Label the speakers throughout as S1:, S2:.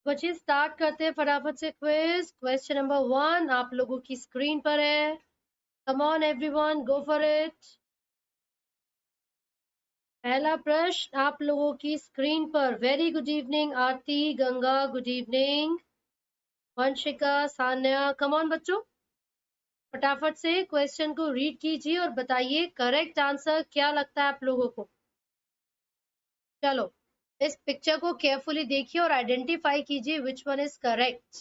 S1: बच्चे स्टार्ट करते हैं फटाफट से क्विज। क्वेश्चन नंबर 1 आप लोगों की स्क्रीन पर है। Come on everyone, go for it. पहला प्रश्न आप लोगों की स्क्रीन पर। Very good evening Aarti, Ganga, good evening Vanshika, Sanya. Come on बच्चों, फटाफट से क्वेश्चन को रीड कीजिए और बताइए करेक्ट आंसर क्या लगता है आप लोगों को। चलो, इस पिक्चर को केयरफुली देखिए और आइडेंटिफाई कीजिए which one is correct.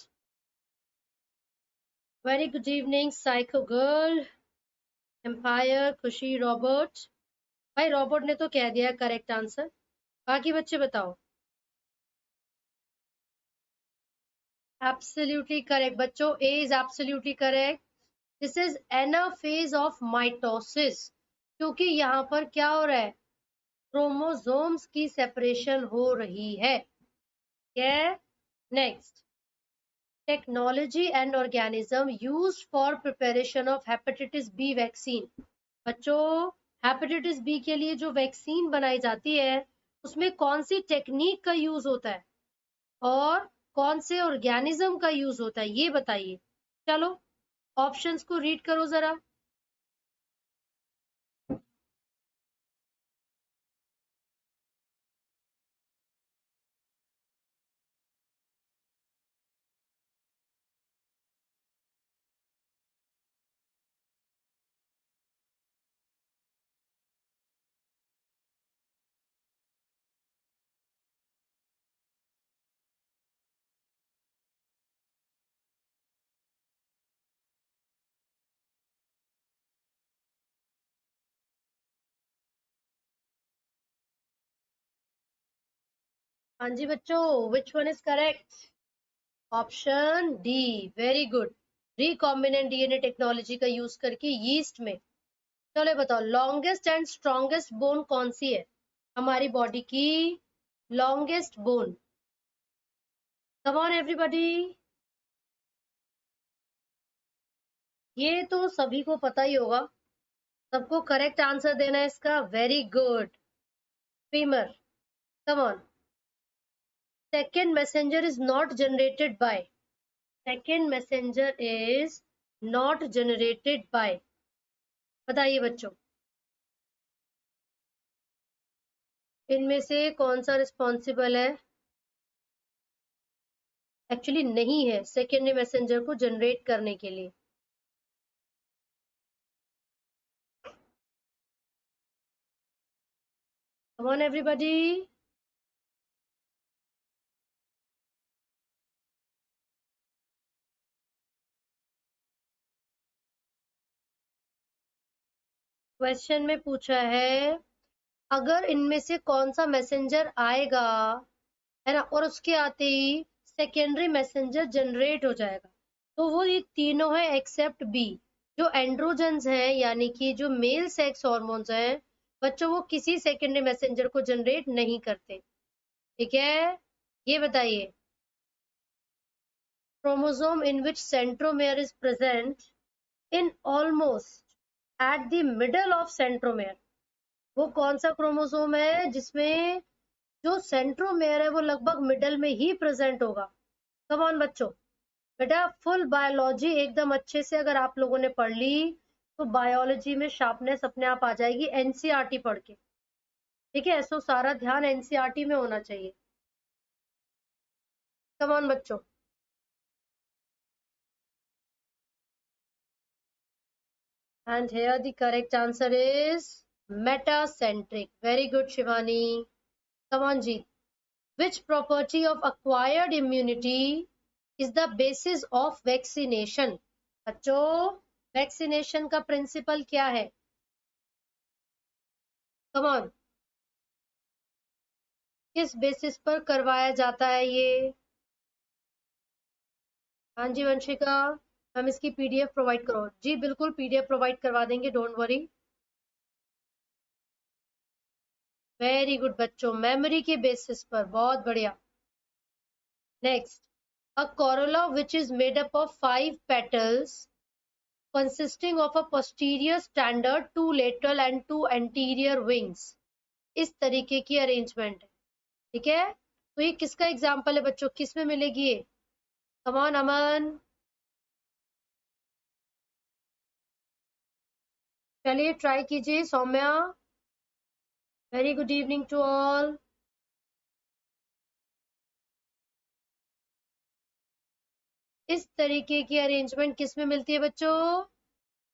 S1: Very good evening psycho girl, empire, Khushi, Robert. भाई रॉबर्ट ने तो कह दिया करेक्ट आंसर, बाकी बच्चे बताओ। एब्सोल्युटली करेक्ट बच्चों, A is absolutely correct. This is anaphase of mitosis, क्योंकि यहाँ पर क्या हो रहा है, क्रोमोसोम्स की सेपरेशन हो रही है। क्या next, technology and organism used for preparation of hepatitis B vaccine. बच्चों, हेपेटाइटिस बी के लिए जो वैक्सीन बनाई जाती है उसमें कौन सी टेक्निक का यूज होता है और कौन से ऑर्गेनिज्म का यूज होता है, ये बताइए। चलो ऑप्शंस को रीड करो जरा। हाँ जी बच्चों, विच one is correct? Option D, very good. Recombinant DNA technology का यूज करके यीस्ट में। चलो बताओ, लॉन्गेस्ट एंड स्ट्रॉन्गेस्ट बोन कौन सी है हमारी बॉडी की? Longest bone, come on everybody. ये तो सभी को पता ही होगा, सबको करेक्ट आंसर देना है इसका। Very good, femur. Come on, second messenger is not generated by. Second messenger is not generated by, बताइए बच्चों, इनमें से कौन सा रिस्पॉन्सिबल है? एक्चुअली नहीं है सेकेंडरी मैसेंजर को जनरेट करने के लिए। कम ऑन एवरीबॉडी। क्वेश्चन में पूछा है अगर इनमें से कौन सा मैसेंजर आएगा, है ना, और उसके आते ही सेकेंडरी मैसेंजर जनरेट हो जाएगा, तो वो ये तीनों है एक्सेप्ट बी। जो एंड्रोजन्स हैं यानी कि जो मेल सेक्स हॉर्मोन्स हैं बच्चों, वो किसी सेकेंडरी मैसेंजर को जनरेट नहीं करते। ठीक है, ये बताइए, chromosome in which centromere is present in almost at the middle of centromere, वो कौन सा क्रोमोसोम है जिसमें जो सेंट्रोमेयर है वो लगभग मिडल में ही प्रेजेंट होगा? कम ऑन बच्चों, बेटा फुल बायोलॉजी एकदम अच्छे से अगर आप लोगों ने पढ़ ली तो बायोलॉजी में शार्पनेस अपने आप आ जाएगी एनसीईआरटी पढ़ के। ठीक है, सो सारा ध्यान एनसीईआरटी में होना चाहिए। कम ऑन बच्चों, and here the correct answer is metacentric. Very good Shivani. Come on Jeet, which property of acquired immunity is the basis of vaccination? बच्चों, वैक्सीनेशन का प्रिंसिपल क्या है? कम ऑन, किस बेसिस पर करवाया जाता है ये? हाँ जी वंशिका, हम इसकी पीडीएफ प्रोवाइड करो जी, बिल्कुल पीडीएफ प्रोवाइड करवा देंगे, डोंट वरी। वेरी गुड बच्चों, मेमोरी के बेसिस पर, बहुत बढ़िया। Next, a corolla which is made up of 5 petals consisting of a posterior standard, 2 lateral and 2 anterior wings, इस तरीके की अरेंजमेंट है। ठीक है, तो ये किसका एग्जाम्पल है बच्चों, किस में मिलेगी ये? कम ऑन अमन, चलिए ट्राई कीजिए। Saumya, very good evening to all. इस तरीके की अरेंजमेंट किस में मिलती है बच्चों?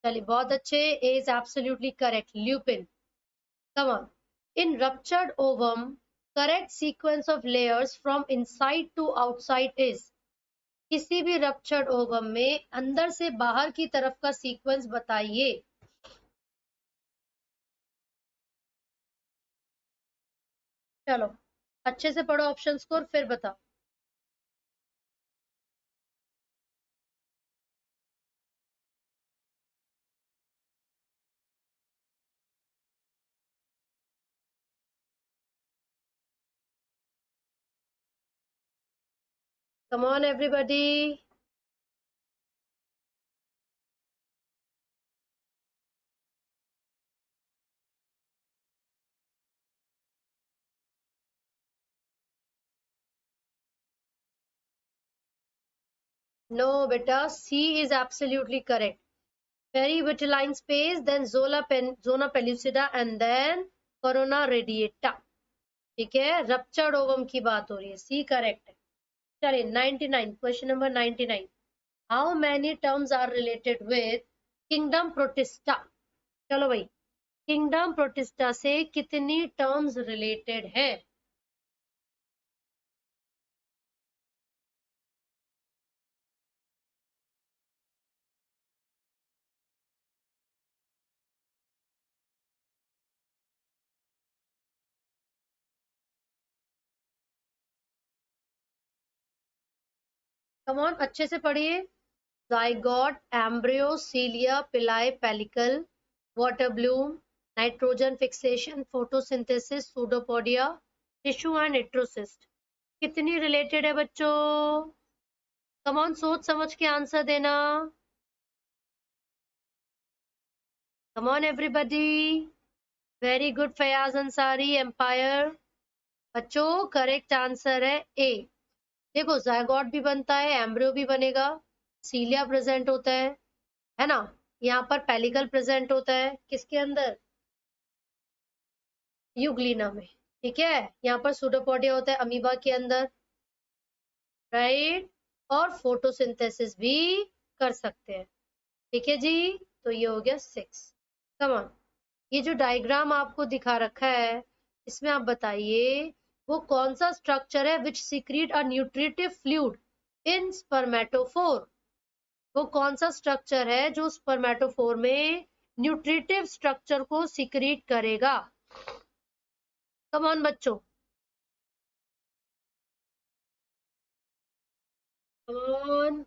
S1: चलिए बहुत अच्छे, A is absolutely correct, Lupin. Come on, in ruptured ovum correct sequence of layers from inside to outside is. किसी भी रप्चर्ड ओवम में अंदर से बाहर की तरफ का सीक्वेंस बताइए। चलो अच्छे से पढ़ो ऑप्शंस को और फिर बताओ। कम ऑन एवरीबॉडी, नो बेटा, C is absolutely correct. Perivitelline space, then zona pellucida and then corona radiata. ठीक है, रप्चर्ड ओवम की बात हो रही है, सी करेक्ट है। चलिए 99, question number 99, how many terms are related with kingdom Protista? चलो भाई, किंगडम प्रोटिस्टा से कितनी टर्म्स रिलेटेड है? कम ऑन, अच्छे से पढ़िए। Zygote, embryo, cilia, pili, pellicle, water bloom, nitrogen fixation, photosynthesis, pseudopodia, tissue and heterocyst. कितनी रिलेटेड है बच्चों? कम ऑन, सोच समझ के आंसर देना। Come on everybody, very good Fayaz Ansari, empire. बच्चों करेक्ट आंसर है ए। देखो जायगोट भी बनता है, एम्ब्रियो भी बनेगा, सीलिया प्रेजेंट होता है ना, यहाँ पर पेलिकल प्रेजेंट होता है किसके अंदर? यूग्लिना में। ठीक है, यहाँ पर सूडोपोडिया होता है अमीबा के अंदर, राइट, और फोटोसिंथेसिस भी कर सकते हैं। ठीक है जी, तो ये हो गया 6। कम ऑन, ये जो डायग्राम आपको दिखा रखा है, इसमें आप बताइए वो कौन सा स्ट्रक्चर है which secrete a nutritive fluid in spermatophore? वो कौन सा स्ट्रक्चर है जो स्पर्मेटोफोर में न्यूट्रिटिव स्ट्रक्चर को सीक्रेट करेगा? कम ऑन बच्चों, कम ऑन।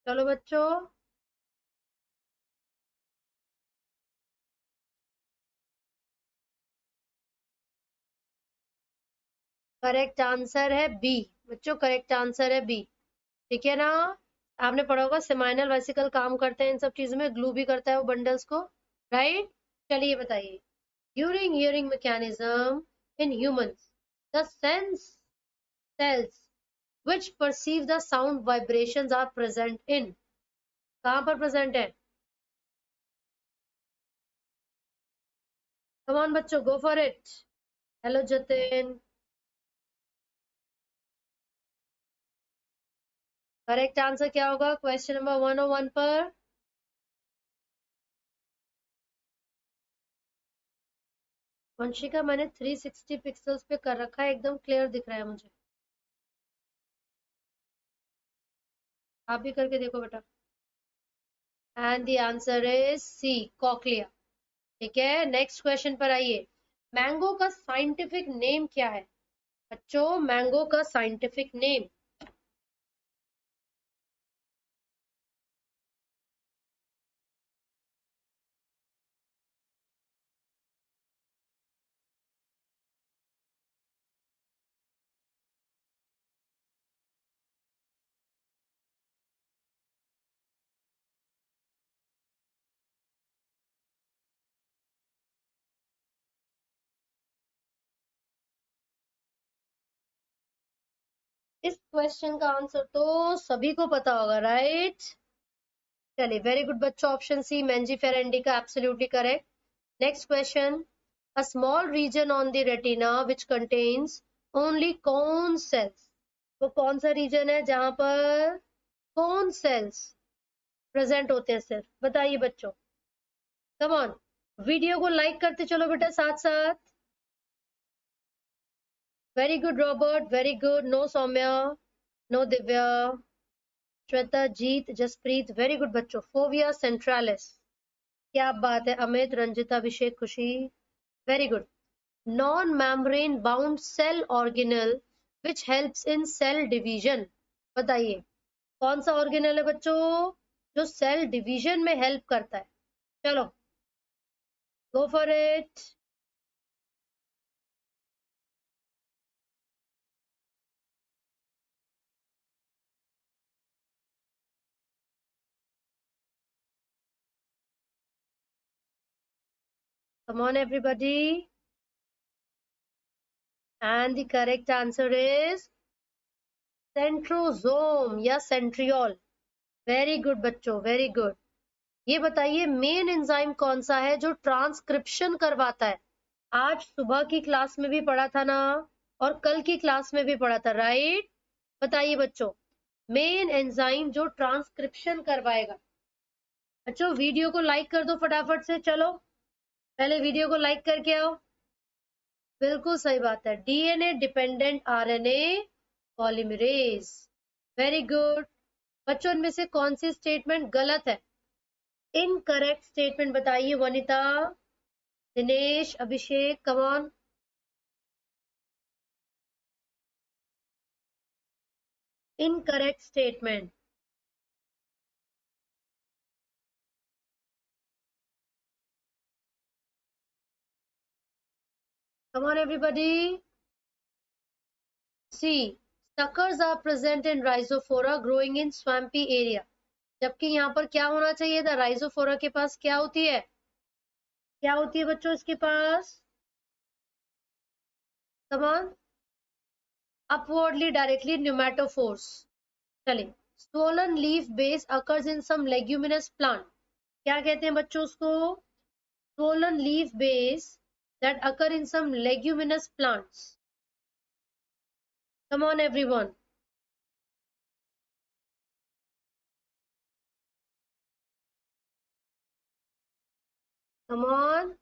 S1: चलो बच्चों, करेक्ट आंसर है बी। बच्चों करेक्ट आंसर है बी। ठीक है ना, आपने पढ़ा होगा सेमाइनल वेसिकल काम करते हैं इन सब चीजों में, ग्लू भी करता है वो बंडल्स को, राइट। चलिए बताइए, during hearing mechanism in humans the sense cells which perceive the sound vibrations are present in। कहाँ पर प्रेजेंट है? कम ऑन बच्चों, गो for it. Hello Jatin, correct answer क्या होगा क्वेश्चन नंबर 101 पर? वंशिका, मैंने 360 पिक्सल्स पे कर रखा है, एकदम क्लियर दिख रहा है मुझे। आप भी करके देखो बेटा। And the answer is C, cochlea. ठीक है, नेक्स्ट क्वेश्चन पर आइए। मैंगो का साइंटिफिक नेम क्या है? बच्चों मैंगो का साइंटिफिक नेम? इस क्वेश्चन का आंसर तो सभी को पता होगा, राइट? चलिए, वेरी गुड बच्चों, option C Mangifera indica absolutely correct. Next question, a small region on the retina which contains only cone cells. वो कौन सा रीजन है जहां पर कोन सेल्स प्रेजेंट होते हैं सिर्फ? बताइए बच्चों, कम ऑन, वीडियो को लाइक करते चलो बेटा साथ साथ। Very good Robert, very good. No Saumya, no Divya, Shweta, Jeet, Jaspreet, very good बच्चों। फोविया सेंट्रालिस, क्या बात है। Amit, Ranjita, Abhishek, Khushi, very good. Non membrane bound cell organelle which helps in cell division. बताइए कौन सा ऑर्गेनल है बच्चों जो सेल डिवीजन में हेल्प करता है? चलो, गो for it. Come on, everybody. And the correct answer is centrosome या सेंट्रियोल। वेरी गुड बच्चों, वेरी गुड। ये बताइए मेन एंजाइम कौन सा है जो ट्रांसक्रिप्शन करवाता है? आज सुबह की क्लास में भी पढ़ा था ना, और कल की क्लास में भी पढ़ा था, राइट? बताइए बच्चों, मेन एंजाइम जो ट्रांसक्रिप्शन करवाएगा। बच्चों वीडियो को लाइक कर दो फटाफट से, चलो पहले वीडियो को लाइक करके आओ। बिल्कुल सही बात है, DNA dependent RNA polymerase. Very good बच्चों, इनमें से कौन सी स्टेटमेंट गलत है? इनकरेक्ट स्टेटमेंट बताइए Vanita, Dinesh, Abhishek, come on. Incorrect statement. Come on everybody. C, suckers are present in rhizophora growing in swampy area। जबकि यहाँ पर क्या होना चाहिए था? राइजोफोरा के पास क्या होती है? क्या होती है बच्चों इसके पास? Come on, upwardly directly pneumatophores. चलिए, swollen leaf base occurs in some leguminous plant। क्या कहते हैं बच्चों उसको? swollen leaf base that occur in some leguminous plants। come on everyone। come on,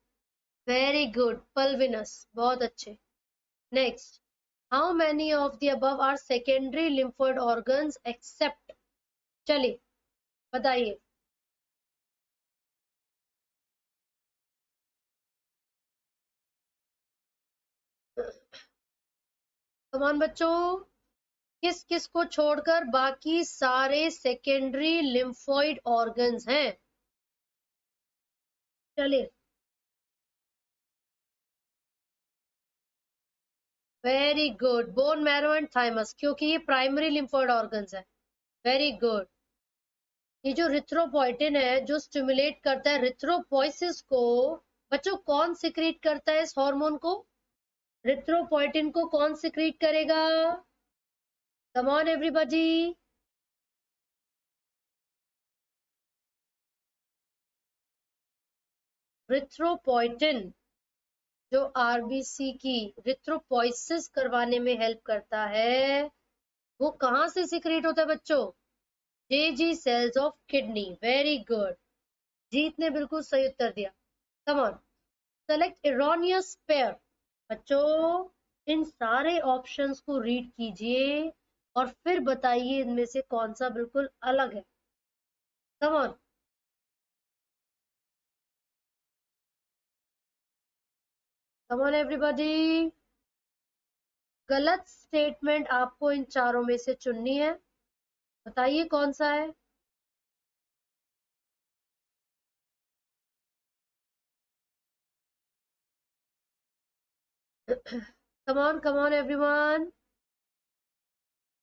S1: very good, pulvinous, बहुत अच्छे। next, how many of the above are secondary lymphoid organs except। चलिए बताइए। come on बच्चों, किस किस को छोड़कर बाकी सारे सेकेंडरी लिम्फोइड ऑर्गन्स हैं? चलिए, very good, bone marrow and thymus, क्योंकि ये प्राइमरी लिम्फोइड ऑर्गन्स है। Very good. ये जो रिथ्रोपोइटिन है जो स्टिमुलेट करता है रिथ्रोपोइसिस को, बच्चों कौन सिक्रीट करता है इस हार्मोन को? रिथ्रोपोइटिन को कौन सिक्रीट करेगा? कम ऑन एवरीबॉडी। रिथ्रोपोइटिन जो आरबीसी की रिथ्रोपोइसिस करवाने में हेल्प करता है, वो कहां से सिक्रीट होता है बच्चों? J G cells of kidney. Very good, Jeet ने बिल्कुल सही उत्तर दिया। Come on, select erroneous pair. बच्चों इन सारे ऑप्शंस को रीड कीजिए और फिर बताइए इनमें से कौन सा बिल्कुल अलग है। Come on, come on everybody. गलत स्टेटमेंट आपको इन चारों में से चुननी है, बताइए कौन सा है? come on everyone।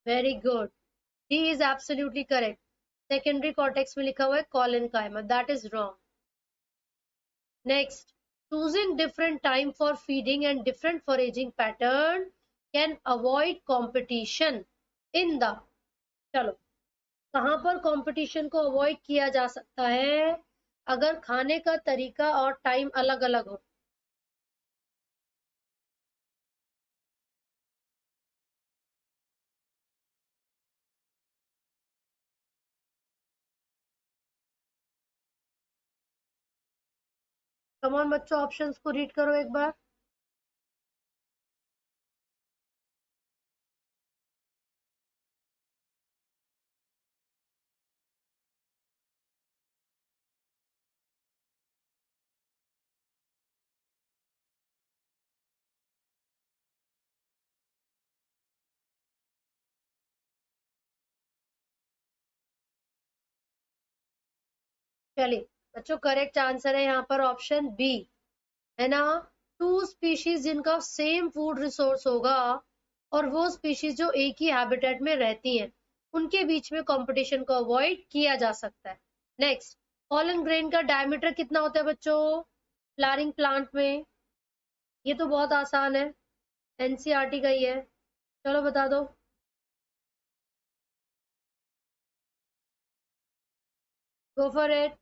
S1: Very good, D is absolutely correct. Secondary cortex में लिखा हुआ है कॉलन कायमा, that is wrong. Next, choosing different time for feeding and different foraging pattern can avoid competition। In the, चलो कहाँ पर कंपटीशन को avoid किया जा सकता है अगर खाने का तरीका और टाइम अलग अलग हो? कमॉन बच्चों, ऑप्शंस को रीड करो एक बार। चलिए बच्चों, करेक्ट आंसर है यहाँ पर ऑप्शन बी, है ना। टू स्पीशीज जिनका सेम फूड रिसोर्स होगा और वो स्पीशीज जो एक ही हैबिटेट में रहती हैं, उनके बीच में कंपटीशन को अवॉइड किया जा सकता है। नेक्स्ट, पॉलन ग्रेन का डायमीटर कितना होता है बच्चों फ्लावरिंग प्लांट में? ये तो बहुत आसान है, एनसीईआरटी का ही है, चलो बता दो। Go for it.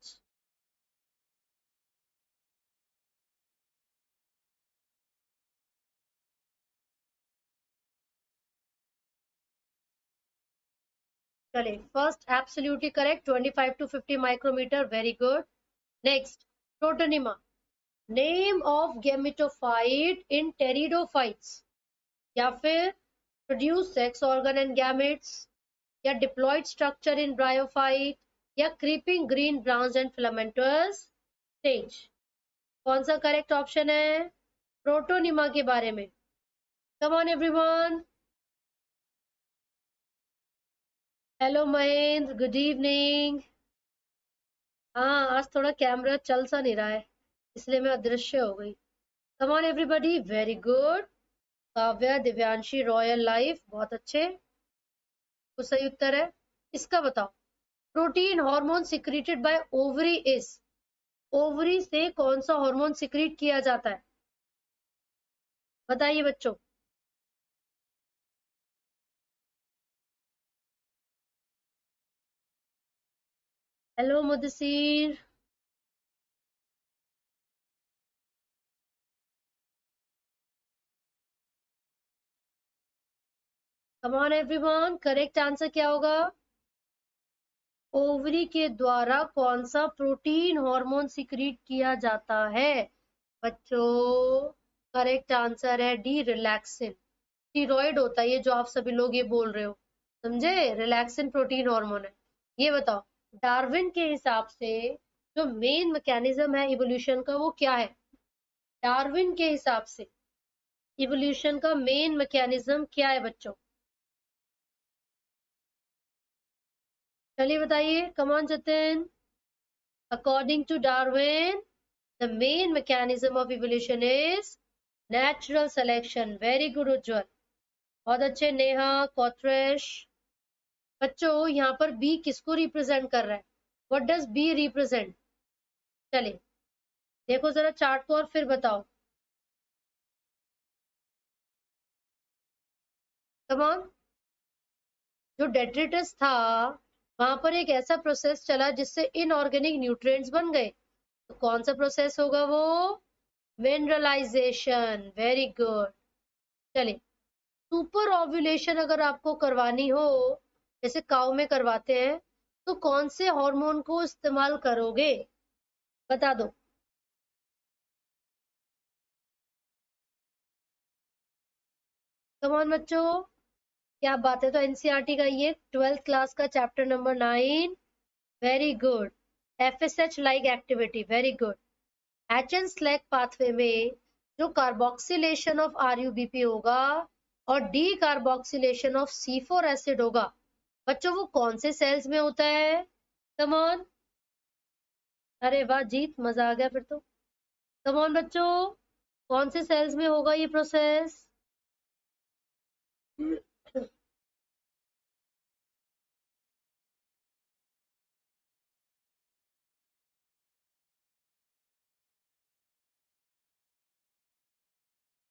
S1: चले, first absolutely correct, 25 to 50 micrometer, very good. Next, protonema, name of gametophyte in pteridophytes, या फिर produce sex organ and gametes, या डिप्लॉयड स्ट्रक्चर इन ब्रायोफाइट, या creeping green branch and filamentous stage. कौन सा correct option है protonema के बारे में? Come on everyone. Hello Mahendra, good evening. हाँ, आज थोड़ा कैमरा चल सा नहीं रहा है, इसलिए मैं अदृश्य हो गई। कम on everybody, very good. Kavya, Divyanshi, royal life, बहुत अच्छे, तो सही उत्तर है। इसका बताओ, protein hormone secreted by ovary is, ovary से कौन सा हार्मोन सिक्रीट किया जाता है? बताइए बच्चों। Hello Mudasir. Come on everyone, correct answer क्या होगा? ओवरी के द्वारा कौन सा प्रोटीन हार्मोन सिक्रीट किया जाता है बच्चों? करेक्ट आंसर है डी, रिलैक्सिन। स्टीरॉइड होता है ये जो आप सभी लोग ये बोल रहे हो, समझे, रिलैक्सिन प्रोटीन हार्मोन है। ये बताओ, डार्विन के हिसाब से जो मेन मैकेनिज्म है इवोल्यूशन का वो क्या है? डार्विन के हिसाब से इवोल्यूशन का मेन मैकेनिज्म क्या है बच्चों? चलिए बताइए, come on Jatin. According to Darwin, the main mechanism of evolution is natural selection. Very good उज्जवल, बहुत अच्छे। नेहा, कौत्रेश। बच्चों यहाँ पर बी किसको रिप्रेजेंट कर रहा है? What does B represent? चलिए देखो जरा चार्ट को और फिर बताओ। कमान, जो डेट्रिटस था वहां पर एक ऐसा प्रोसेस चला जिससे इनऑर्गेनिक न्यूट्रिएंट्स बन गए, तो कौन सा प्रोसेस होगा वो? Mineralisation, very good. चलिए, सुपर ओव्यूलेशन अगर आपको करवानी हो, जैसे काऊ में करवाते हैं, तो कौन से हार्मोन को इस्तेमाल करोगे? बता दो। कमान बच्चों, क्या बात है, तो एनसीईआरटी का ये 12th क्लास का chapter number 9, very good. FSH like activity, very good. H N Slack pathway में जो कार्बोक्सिलेशन ऑफ आरयूबीपी होगा और D carboxylation of C4 acid होगा, बच्चों वो कौन से सेल्स में होता है? Come on. अरे वाह जीत, मजा आ गया फिर तो। कम ऑन बच्चों, कौन से सेल्स में होगा ये प्रोसेस?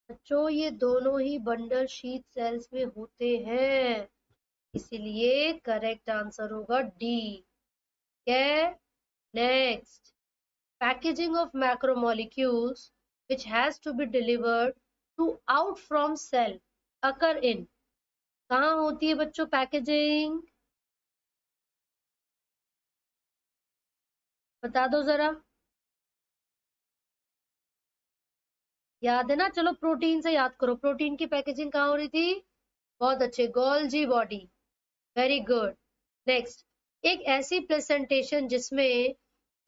S1: बच्चों ये दोनों ही बंडल शीथ सेल्स में होते हैं। इसीलिए करेक्ट आंसर होगा डी। क्या? Next, packaging of macromolecules which has to be delivered to out from cell occur in, कहाँ होती है बच्चों पैकेजिंग? बता दो जरा, याद है ना? चलो प्रोटीन से याद करो, प्रोटीन की पैकेजिंग कहाँ हो रही थी? बहुत अच्छे, Golgi body, very good. Next, एक ऐसी प्रेजेंटेशन जिसमें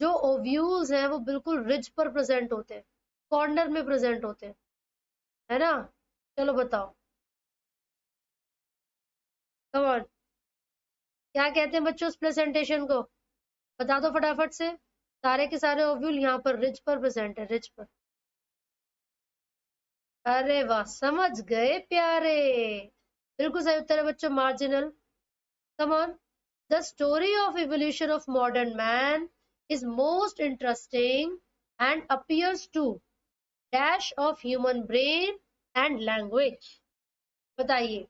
S1: जो ओव्यूल्स हैं वो बिल्कुल रिज पर प्रेजेंट होते हैं, कॉर्नर में प्रेजेंट होते हैं, है ना? चलो बताओ, कम ऑन, क्या कहते हैं बच्चों उस प्रेजेंटेशन को? बता दो फटाफट से। सारे के सारे ओव्यूल यहाँ पर रिज पर प्रेजेंट है, रिज पर। अरे वाह, समझ गए प्यारे, बिल्कुल सही उत्तर है बच्चों, marginal. Come on, the story of evolution of modern man is most interesting and appears to dash of human brain and language. बताइए।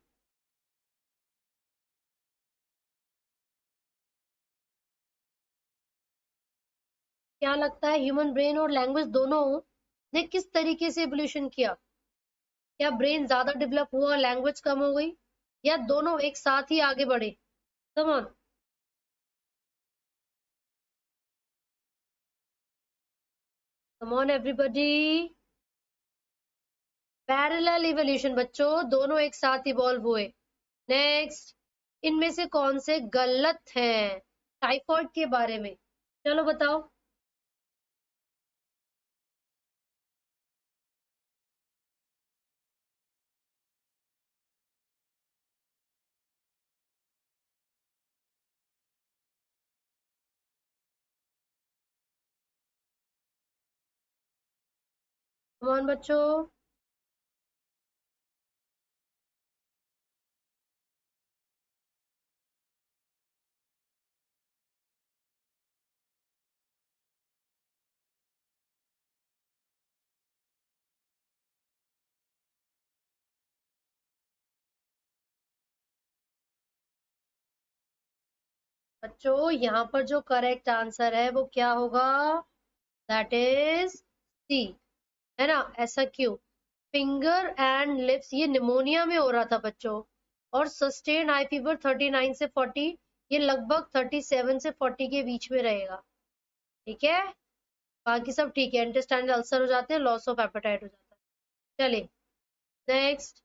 S1: क्या लगता है, ह्यूमन ब्रेन और लैंग्वेज दोनों ने किस तरीके से इवोल्यूशन किया? क्या ब्रेन ज्यादा डेवलप हुआ, लैंग्वेज कम हो गई, या दोनों एक साथ ही आगे बढ़े? Come on, come on everybody. Parallel evolution बच्चों, दोनों एक साथ इवॉल्व हुए। नेक्स्ट, इनमें से कौन से गलत हैं टाइफॉइड के बारे में? चलो बताओ। कौन बच्चों? बच्चों यहाँ पर जो करेक्ट आंसर है वो क्या होगा? दैट इज सी, है ना? ऐसा क्यों? फिंगर एंड लिप्स ये निमोनिया में हो रहा था बच्चों, और सस्टेन आई फीवर 39 से 40, ये लगभग 37 से 40 के बीच में रहेगा। ठीक है, बाकी सब ठीक है, इंटेस्टाइनल अल्सर हो जाते हैं, लॉस ऑफ एपेटाइट हो जाता है। चलिए next,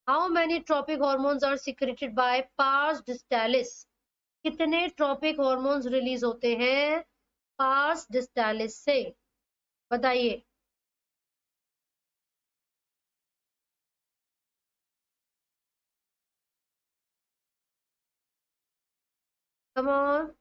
S1: how many tropic hormones are secreted by pars distalis? कितने ट्रॉपिक हॉर्मोन्स रिलीज होते हैं पार्स डिस्टालिस से? बताइए। कम ऑन,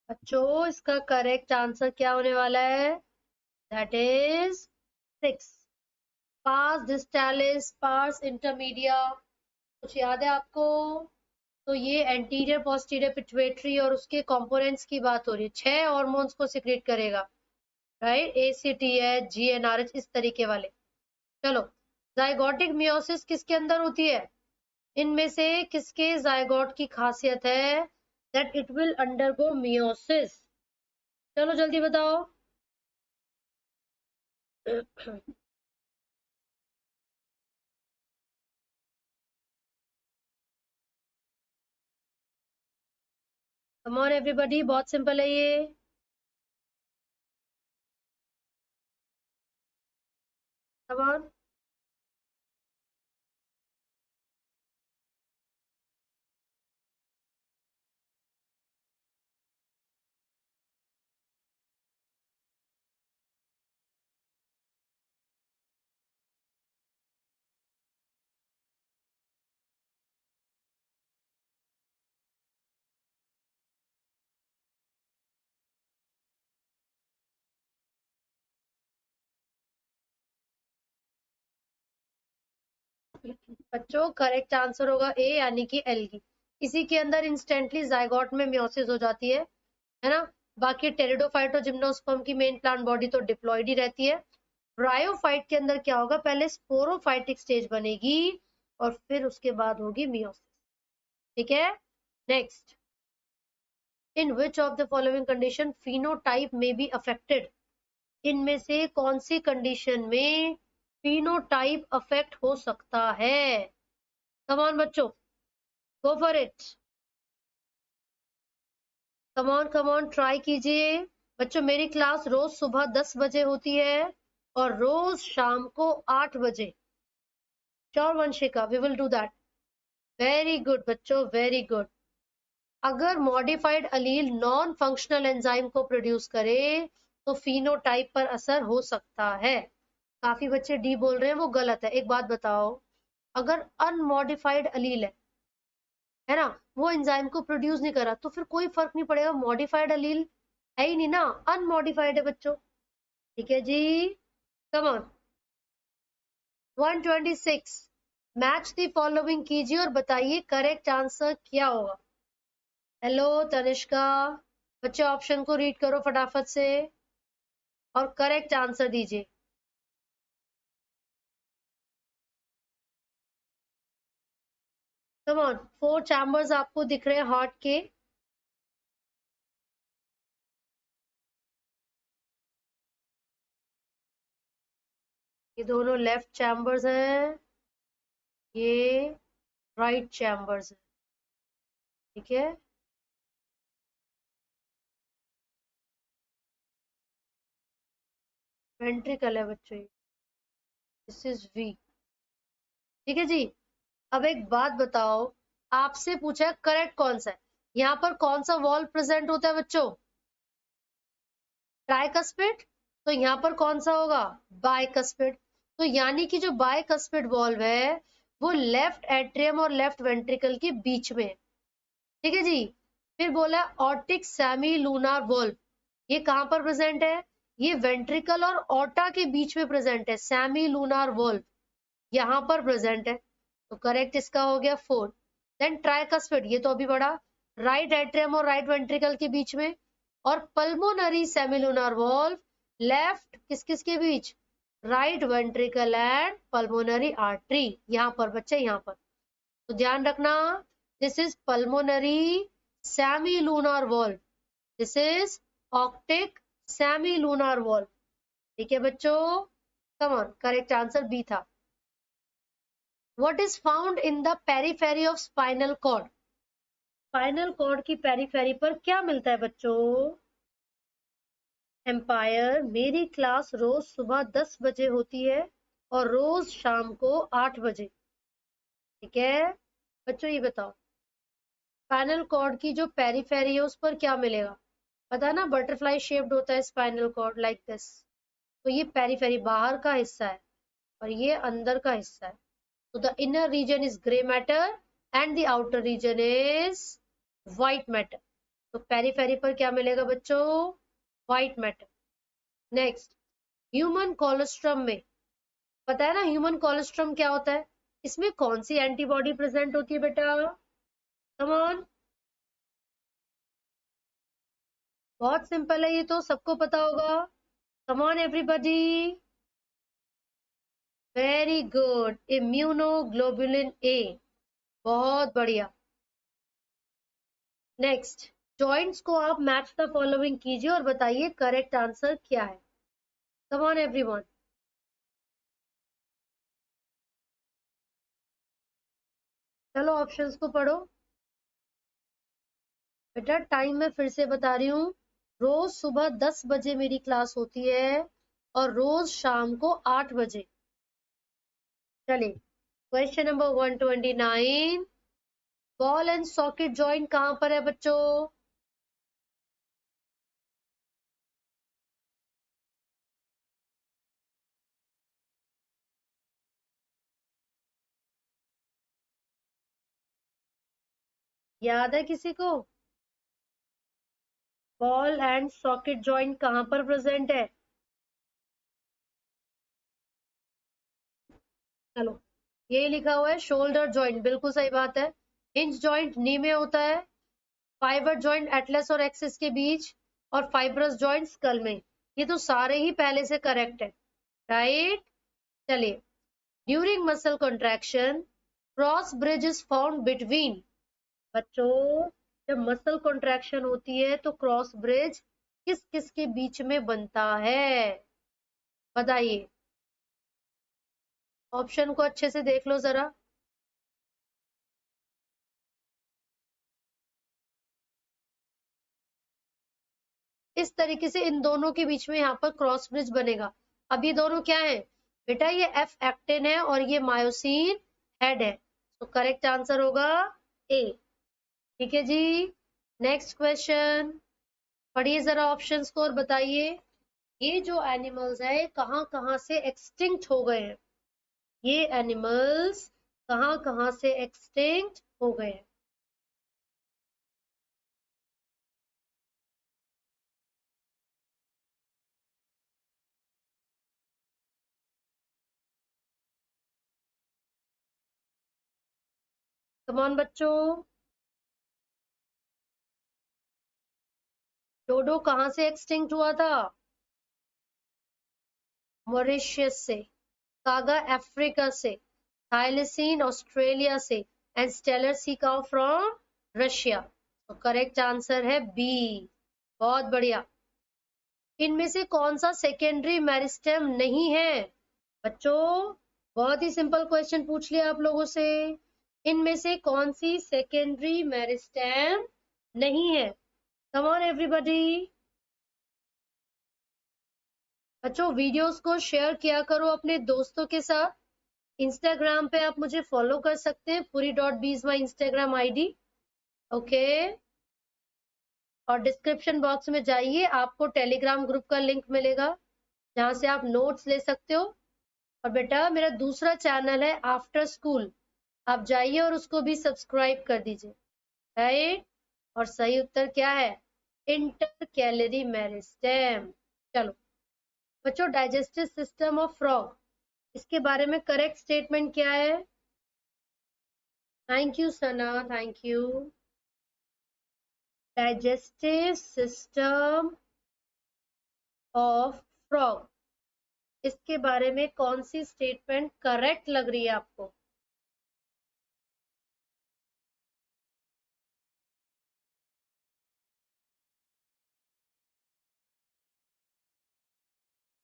S1: बच्चों इसका करेक्ट आंसर क्या होने वाला है? That is 6, pars distalis, pars intermedia. कुछ याद है आपको? तो ये एंटीरियर पोस्टीरियर पिट्यूटरी और उसके कंपोनेंट्स की बात हो रही है, 6 हार्मोन्स को सिक्रेट करेगा, राइट? ACTH, GnRH, इस तरीके वाले। चलो, जाइगोटिक मियोसिस किसके अंदर होती है? इनमें से किसके जाइगोट की खासियत है that it will undergo meiosis? चलो जल्दी बताओ। कम ऑन एवरीबॉडी, बहुत सिंपल है ये। कम ऑन, बच्चों करेक्ट आंसर होगा ए यानी कि एल्गी। इसी के अंदर इंस्टेंटली जाइगोट में मियोसिस हो जाती है ना। बाकी टेरिडोफाइट और जिम्नोस्पर्म की मेन प्लांट बॉडी तो डिप्लॉयड ही रहती है। ब्रायोफाइट के अंदर क्या होगा, पहले स्पोरोफाइटिक स्टेज बनेगी और फिर उसके बाद होगी मियोसिस। ठीक है, next, in which of the following condition phenotype में बी अफेक्टेड, इनमें से कौन सी कंडीशन में फिनोटाइप अफेक्ट हो सकता है। कम ऑन बच्चों, गो for it, come on try कीजिए। बच्चों मेरी क्लास रोज सुबह 10 बजे होती है और रोज शाम को 8 बजे। Sure Vanshika, we will do that. Very good बच्चों, वेरी गुड। अगर modified allele non functional enzyme को प्रोड्यूस करे तो फिनोटाइप पर असर हो सकता है। काफी बच्चे डी बोल रहे हैं, वो गलत है। एक बात बताओ, अगर अनमॉडिफाइड अलील है ना, वो एंजाइम को प्रोड्यूस नहीं करा तो फिर कोई फर्क नहीं पड़ेगा। मॉडिफाइड अलील है ही नहीं ना, अनमॉडिफाइड है बच्चों। ठीक है जी, come on. 126, match the following कीजिए और बताइए करेक्ट आंसर क्या होगा। हेलो तनिष्का, बच्चे ऑप्शन को रीड करो फटाफट से और करेक्ट आंसर दीजिए। कम ऑन, 4 चैम्बर्स आपको दिख रहे हैं हार्ट के। ये दोनों लेफ्ट चैम्बर्स हैं, ये राइट चैम्बर्स हैं। ठीक है, वेंट्रिकल है बच्चों, दिस इज वी। ठीक है जी, अब एक बात बताओ, आपसे पूछा है करेक्ट कौन सा है। यहाँ पर कौन सा वॉल्व प्रेजेंट होता है बच्चों, ट्राइकस्पिड। तो यहाँ पर कौन सा होगा, बाइकस्पिड। तो यानी कि जो बाइकस्पिड वॉल्व है वो लेफ्ट एट्रियम और लेफ्ट वेंट्रिकल के बीच में है। ठीक है जी, फिर बोला ऑर्टिक सेमी लूनार वॉल्व, ये कहां पर प्रेजेंट है, ये वेंट्रिकल और ऑर्टा के बीच में प्रेजेंट है। सेमी लूनार वॉल्व यहाँ पर प्रेजेंट है, तो करेक्ट इसका हो गया 4। देन ट्राइकस्पिड, ये तो अभी बढ़ा, राइट एट्रियम और राइट वेंट्रिकल के बीच में। और पल्मोनरी सेमिलुनर वॉल्व लेफ्ट किस किस के बीच, right ventricle and pulmonary artery, यहाँ पर बच्चे यहाँ पर। तो ध्यान रखना, this is pulmonary semilunar valve, this is aortic semilunar valve. ठीक है बच्चों, come on, correct answer B था। What is found in the periphery of spinal cord? Spinal cord की पेरीफेरी पर क्या मिलता है बच्चों, एम्पायर। मेरी क्लास रोज सुबह 10 बजे होती है और रोज शाम को 8 बजे। ठीक है बच्चों, ये बताओ स्पाइनल कॉर्ड की जो पेरीफेरी है उस पर क्या मिलेगा। पता है ना, बटरफ्लाई शेप्ड होता है स्पाइनल कॉर्ड लाइक दिस। तो ये पेरीफेरी बाहर का हिस्सा है और ये अंदर का हिस्सा है। तो the inner region is grey matter and the outer region is white matter. तो पेरीफेरी पर क्या मिलेगा बच्चों, white matter. Next, human colostrum में, पता है ना ह्यूमन कोलेस्ट्रम क्या होता है, इसमें कौन सी एंटीबॉडी प्रेजेंट होती है बेटा, कम ऑन। बहुत सिंपल है, ये तो सबको पता होगा। कम on everybody, very good, immunoglobulin A, बहुत बढ़िया। नेक्स्ट, जॉइंट्स को आप मैच द फॉलोइंग कीजिए और बताइए करेक्ट आंसर क्या है। कम ऑन एवरीवन, चलो ऑप्शंस को पढ़ो। बेटा टाइम मैं फिर से बता रही हूँ, रोज सुबह 10 बजे मेरी क्लास होती है और रोज शाम को 8 बजे। चलिए question number 129, ball and socket joint कहां पर है बच्चों, याद है किसी को, बॉल एंड सॉकेट जॉइंट कहां पर प्रेजेंट है। चलो ये लिखा हुआ है शोल्डर जॉइंट, बिल्कुल सही बात है। हिंज जॉइंट नी में होता है। फाइबर जॉइंट एटलस और एक्सिस के बीच, और फाइब्रस जॉइंट स्कल में। ये तो सारे ही पहले से करेक्ट है, राइट। चलिए, during muscle contraction cross bridge is found between. बच्चों, जब मसल कॉन्ट्रैक्शन होती है तो क्रॉस ब्रिज किस किस के बीच में बनता है, बताइए। ऑप्शन को अच्छे से देख लो जरा। इस तरीके से इन दोनों के बीच में यहाँ पर क्रॉस ब्रिज बनेगा। अब ये दोनों क्या है बेटा, ये एफ एक्टिन है और ये मायोसिन हेड है, तो करेक्ट आंसर होगा ए। ठीक है जी। नेक्स्ट क्वेश्चन पढ़िए जरा ऑप्शंस को और बताइए, ये जो एनिमल्स है कहाँ कहाँ से एक्सटिंक्ट हो गए हैं, ये एनिमल्स कहाँ कहाँ से एक्सटिंक्ट हो गए हैं। कम ऑन बच्चों, डोडो कहाँ से एक्सटिंक्ट हुआ था? मॉरिशस से, कागा अफ्रीका से, थाइलेसीन ऑस्ट्रेलिया से, and Steller sea cow from Russia. तो करेक्ट आंसर है बी। बहुत बढ़िया। इनमें से कौन सा सेकेंडरी मेरिस्टेम नहीं है? बच्चों, बहुत ही सिंपल क्वेश्चन पूछ लिया आप लोगों से, इनमें से कौन सी सेकेंडरी मेरिस्टेम नहीं है? Come on everybody. बच्चों, वीडियोस को शेयर किया करो अपने दोस्तों के साथ। इंस्टाग्राम पे आप मुझे फॉलो कर सकते हैं, puri.b is my Instagram ID. Okay, और डिस्क्रिप्शन बॉक्स में जाइए, आपको टेलीग्राम ग्रुप का लिंक मिलेगा जहां से आप नोट्स ले सकते हो। और बेटा, मेरा दूसरा चैनल है आफ्टर स्कूल, आप जाइए और उसको भी सब्सक्राइब कर दीजिए, राइट। और सही उत्तर क्या है? Inter calorie meristem. चलो बच्चों, डाइजेस्टिव सिस्टम ऑफ फ्रॉग, इसके बारे में करेक्ट स्टेटमेंट क्या है? Thank you Sana, thank you. Digestive system of frog, इसके बारे में कौन सी स्टेटमेंट करेक्ट लग रही है आपको?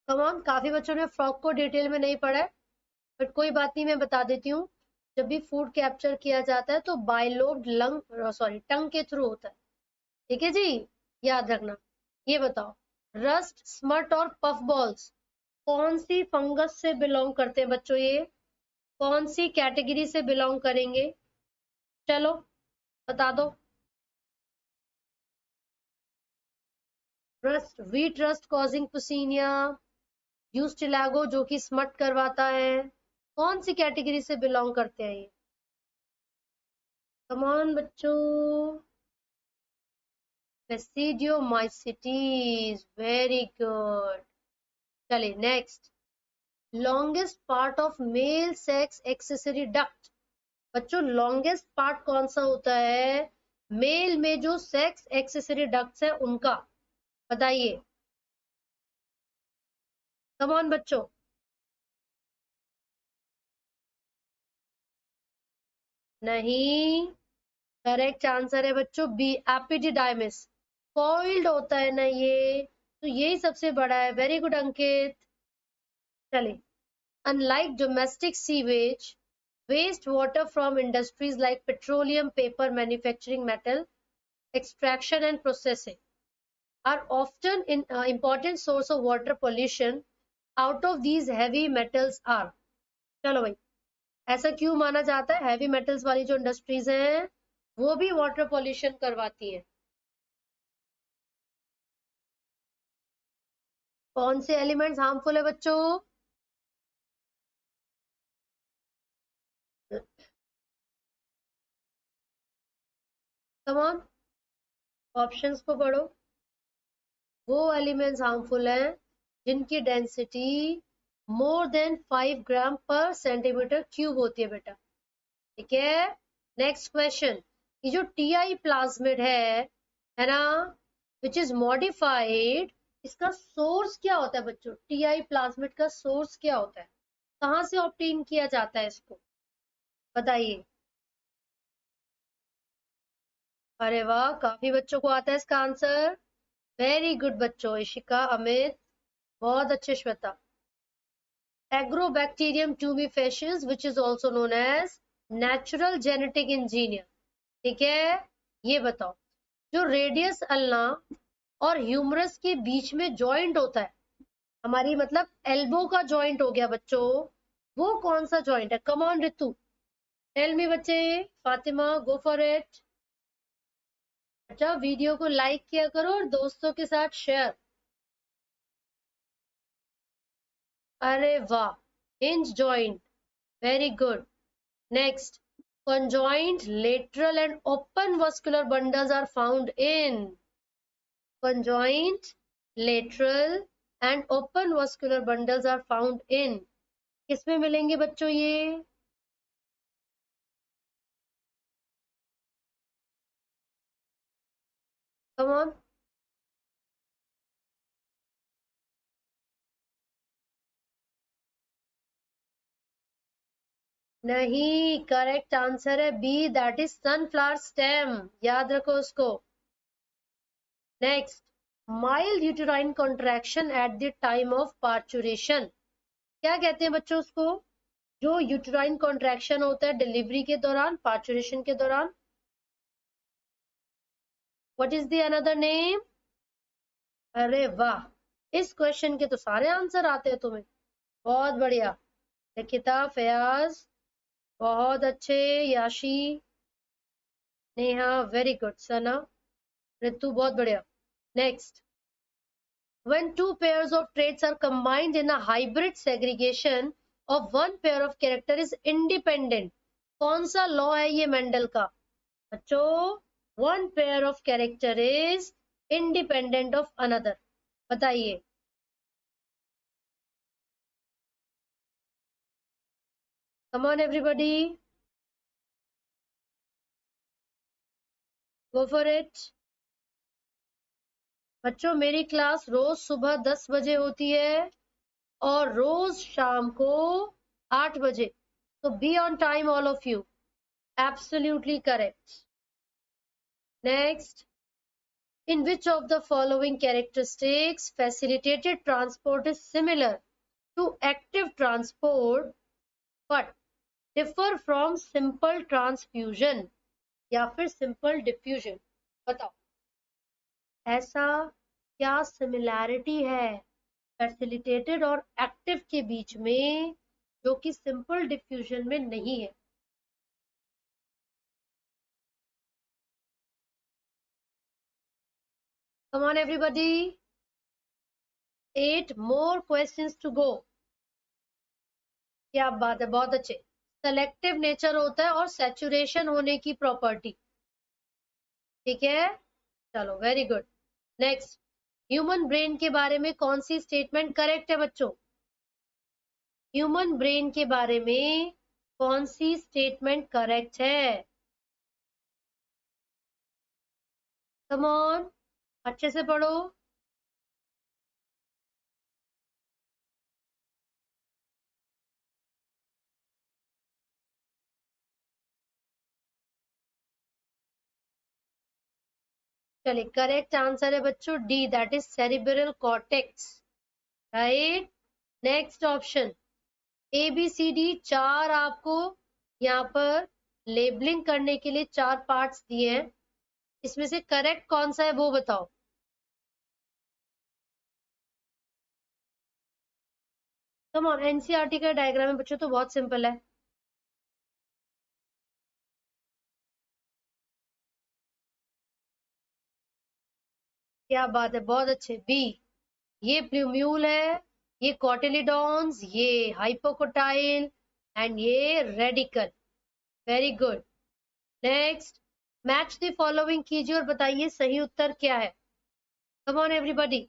S1: कम ऑन, काफी बच्चों ने फ्रॉग को डिटेल में नहीं पढ़ा है, बट कोई बात नहीं, मैं बता देती हूँ। जब भी फूड कैप्चर किया जाता है तो बायलोब्ड लंग सॉरी टंग के थ्रू होता है, ठीक है जी, याद रखना। ये बताओ, रस्ट, स्मट और पफ बॉल्स कौन सी फंगस से बिलोंग करते हैं बच्चों? ये कौन सी कैटेगरी से बिलोंग करेंगे? चलो बता दो। रस्ट, वीट रस्ट कॉजिंग पुसीनिया, यूस्टिलागो जो कि स्मट करवाता है, कौन सी कैटेगरी से बिलोंग करते हैं ये? कम ऑन बच्चों। Basidiomycetes, very good. चलिए next, longest part of male sex accessory duct. बच्चों, लॉन्गेस्ट पार्ट कौन सा होता है मेल में जो सेक्स एक्सेसरी डक्ट्स है उनका, बताइए। कम ऑन बच्चों। नहीं, करेक्ट आंसर है बच्चों बी, एपिडिडाइमिस। कॉइल्ड होता है ना ये, तो यही सबसे बड़ा है। वेरी गुड अंकित। चलिए, unlike domestic sewage, waste water from industries like petroleum, paper manufacturing, metal extraction and processing are often in important source of water pollution. Out of these heavy metals are, चलो भाई, ऐसा क्यों माना जाता है? Heavy metals वाली जो industries हैं वो भी वाटर पॉल्यूशन करवाती है। कौन से एलिमेंट्स हार्मफुल है बच्चों? कम ऑन, ऑप्शंस को पढ़ो। वो एलिमेंट्स हार्मफुल हैं जिनकी डेंसिटी मोर देन 5 ग्राम पर सेंटीमीटर क्यूब होती है बेटा, ठीक है। नेक्स्ट क्वेश्चन, ये जो टीआई प्लाज्मिड है ना, विच इज मॉडिफाइड, इसका सोर्स क्या होता है बच्चों? टीआई प्लाज्मिड का सोर्स क्या होता है? कहाँ से ऑब्टेन किया जाता है इसको, बताइए। अरे वाह, काफी बच्चों को आता है इसका आंसर। वेरी गुड बच्चों, इशिका, अमित, बहुत अच्छे Shweta. Agrobacterium tumefaciens which is also known as natural genetic engineer, ठीक है। ये बताओ, जो रेडियस अल्ना और ह्यूमरस के बीच में जॉइंट होता है, हमारी मतलब एल्बो का जॉइंट हो गया बच्चों, वो कौन सा जॉइंट है? Come on Ritu, tell me बच्चे। Fatima, go for it. अच्छा, वीडियो को लाइक किया करो और दोस्तों के साथ शेयर। अरे वाह, hinge joint, very good. Next, conjoined lateral and open vascular bundles are found in conjoined lateral and open vascular bundles are found in किसमें मिलेंगे बच्चों ये? Come on. नहीं, करेक्ट आंसर है B, that is sunflower stem, याद रखो उसको। Next, mild uterine contraction at the time of parturition, क्या कहते हैं बच्चों उसको? जो यूटेराइन कॉन्ट्रैक्शन होता है डिलीवरी के दौरान, पार्चुरेशन के दौरान, what is the another name? अरे वाह, इस क्वेश्चन के तो सारे आंसर आते हैं तुम्हें, बहुत बढ़िया। निकिता, फयाज, बहुत अच्छे। याशी, नेहा, वेरी गुड। सना, ऋतु, बहुत बढ़िया। Next, when two pairs of traits are combined in a hybrid segregation of one pair of character is independent, कौन सा लॉ है ये मेंडल का? बच्चों, one pair of character is independent of another, बताइए। Come on everybody, go for it। बच्चों, मेरी class रोज सुबह 10 बजे होती है और रोज शाम को 8 बजे, तो be on time all of you, absolutely correct. Next, in which of the following characteristics facilitated transport is similar to active transport but differ from simple transfusion या फिर simple diffusion, बताओ। ऐसा क्या सिमिलैरिटी है फैसिलिटेटेड और active के बीच में जो कि सिंपल डिफ्यूजन में नहीं है? Come on everybody, 8 more questions to go। क्या बात है, बहुत अच्छे। सेलेक्टिव नेचर होता है और सैचुरेशन होने की प्रॉपर्टी, ठीक है। चलो, very good. Next, human brain के बारे में कौन सी स्टेटमेंट करेक्ट है बच्चों? ह्यूमन ब्रेन के बारे में कौन सी स्टेटमेंट करेक्ट है? कम ऑन, अच्छे से पढ़ो। चलिए, करेक्ट आंसर है बच्चों D, that is cerebral cortex, right. Next option, A B C D, चार आपको यहाँ पर लेबलिंग करने के लिए 4 पार्ट्स दिए हैं, इसमें से करेक्ट कौन सा है वो बताओ। कम ऑन, एनसीईआरटी का डायग्राम है बच्चों, तो बहुत सिंपल है। क्या बात है, बहुत अच्छे, बी। ये प्लूम्यूल है, ये कॉटिलिडॉन्स, ये हाइपोकोटाइल एंड ये radical, very good. Next, match the following कीजिए और बताइए सही उत्तर क्या है। Come on everybody,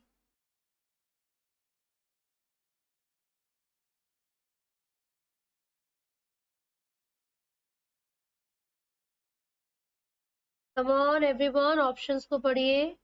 S1: come on everyone, options को पढ़िए।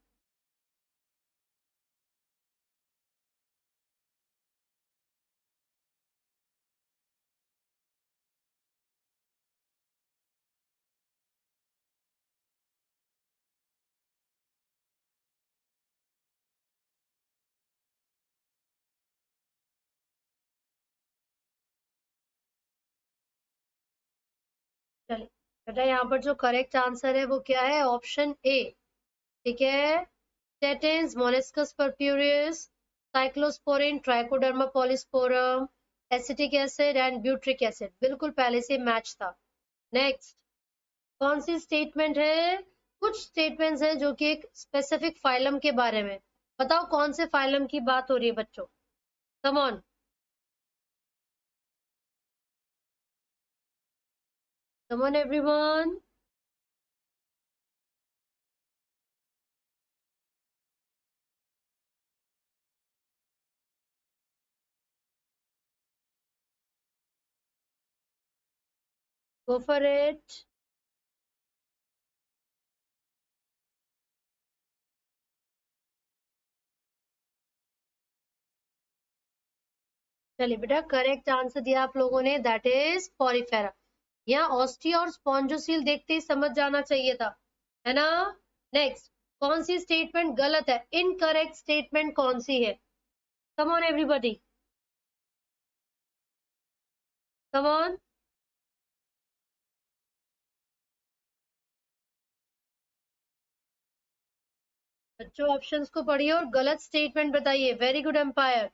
S1: चलिए बेटा, यहाँ पर जो करेक्ट आंसर है वो क्या है? Option A. ठीक है, statins, Monascus purpureus, cyclosporin, Trichoderma polysporum, acetic acid and butyric acid, बिल्कुल पहले से मैच था। नेक्स्ट, कौन सी स्टेटमेंट है? कुछ स्टेटमेंट्स हैं जो कि एक स्पेसिफिक फाइलम के बारे में। बताओ कौन से फाइलम की बात हो रही है बच्चों? Come on, come on everyone. Go for it. चलिए बेटा, करेक्ट आंसर दिया आप लोगों ने, दैट इज पॉरीफेरा। यहाँ ऑस्टिया और स्पॉन्जोसील देखते ही समझ जाना चाहिए था, है ना? नेक्स्ट, कौन सी स्टेटमेंट गलत है? इनकरेक्ट स्टेटमेंट कौन सी है? Come on everybody, come on. बच्चों ऑप्शंस को पढ़िए और गलत स्टेटमेंट बताइए। Very good empire,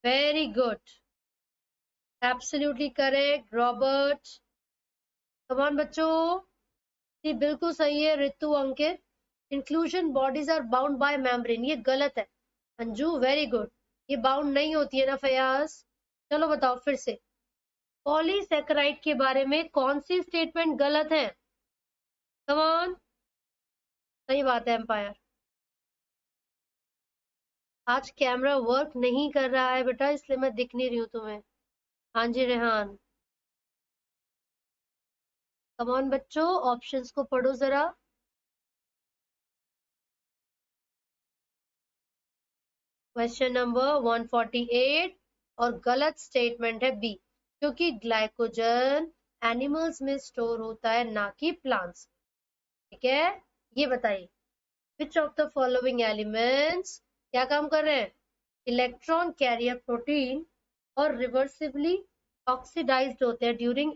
S1: very good, absolutely correct Robert. Come on बच्चों, जी बिल्कुल सही है Ritu, Ankit. Inclusion bodies are bound by membrane, ये गलत है। अंजू वेरी गुड, ये बाउंड नहीं होती है ना फयाज। चलो बताओ फिर से, पॉलीसेकेराइड के बारे में कौन सी स्टेटमेंट गलत है? कम ऑन, सही बात है एम्पायर। आज कैमरा वर्क नहीं कर रहा है बेटा, इसलिए मैं दिख नहीं रही हूँ तुम्हें। हाँ जी रेहान। कम ऑन बच्चों, ऑप्शंस को पढ़ो जरा। क्वेश्चन नंबर 148 और गलत स्टेटमेंट है बी, क्योंकि ग्लाइकोजन एनिमल्स में स्टोर होता है, ना कि प्लांट्स। ठीक है, ये बताइए, which of the following elements क्या काम कर रहे हैं? इलेक्ट्रॉन कैरियर प्रोटीन और रिवर्सिबली ऑक्सीडाइज्ड होते हैं during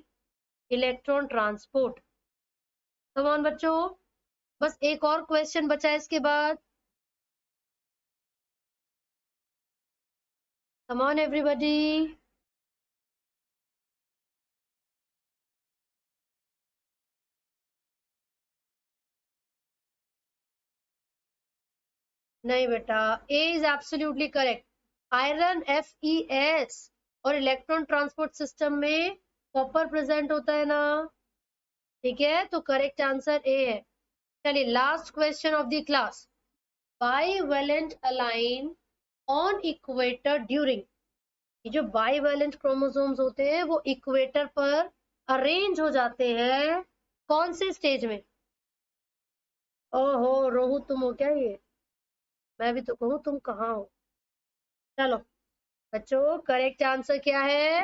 S1: electron transport. Come on बच्चों, बस एक और क्वेश्चन बचा है इसके बाद। Come on everybody. नहीं बेटा, A is absolutely correct. Iron Fe और इलेक्ट्रॉन ट्रांसपोर्ट सिस्टम में कॉपर प्रेजेंट होता है ना। ठीक है, तो करेक्ट आंसर ए है। चलिए last question of the class, bivalent align on equator during, ये जो बाईवेलेंट क्रोमोसोम्स होते हैं वो इक्वेटर पर अरेंज हो जाते हैं कौन से स्टेज में? ओहो रोहू, तुम हो क्या ये? मैं भी तो कहूँ तुम कहाँ हो। चलो बच्चों, करेक्ट आंसर क्या है?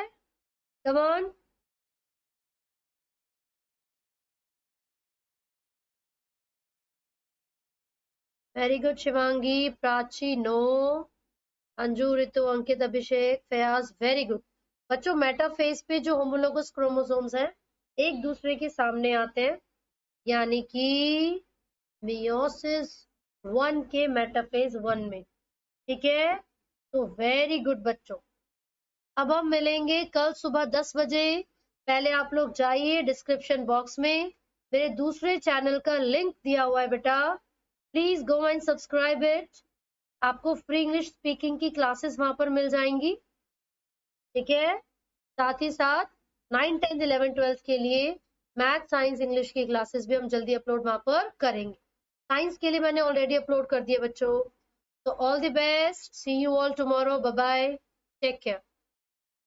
S1: Come on, very good Shivangi, Prachi no, Anju, Ritu, Ankit, Abhishek, Fayaz, very good. बच्चों मेटाफेज पे जो होमोलोगस क्रोमोसोम्स हैं एक दूसरे के सामने आते हैं, यानी कि मियोसिस 1 के मेटाफेज 1 में। ठीक है, तो वेरी गुड बच्चों। अब हम मिलेंगे कल सुबह 10 बजे। पहले आप लोग जाइए डिस्क्रिप्शन बॉक्स में, मेरे दूसरे चैनल का लिंक दिया हुआ है बेटा, please go and subscribe it. आपको फ्री इंग्लिश स्पीकिंग की क्लासेस वहां पर मिल जाएंगी। ठीक है, साथ ही साथ 9, 10, 11, 12 के लिए मैथ, साइंस, इंग्लिश की क्लासेस भी हम जल्दी अपलोड वहां पर करेंगे। साइंस के लिए मैंने ऑलरेडी अपलोड कर दिया बच्चों। तो all the best, see you all tomorrow, bye bye, take care.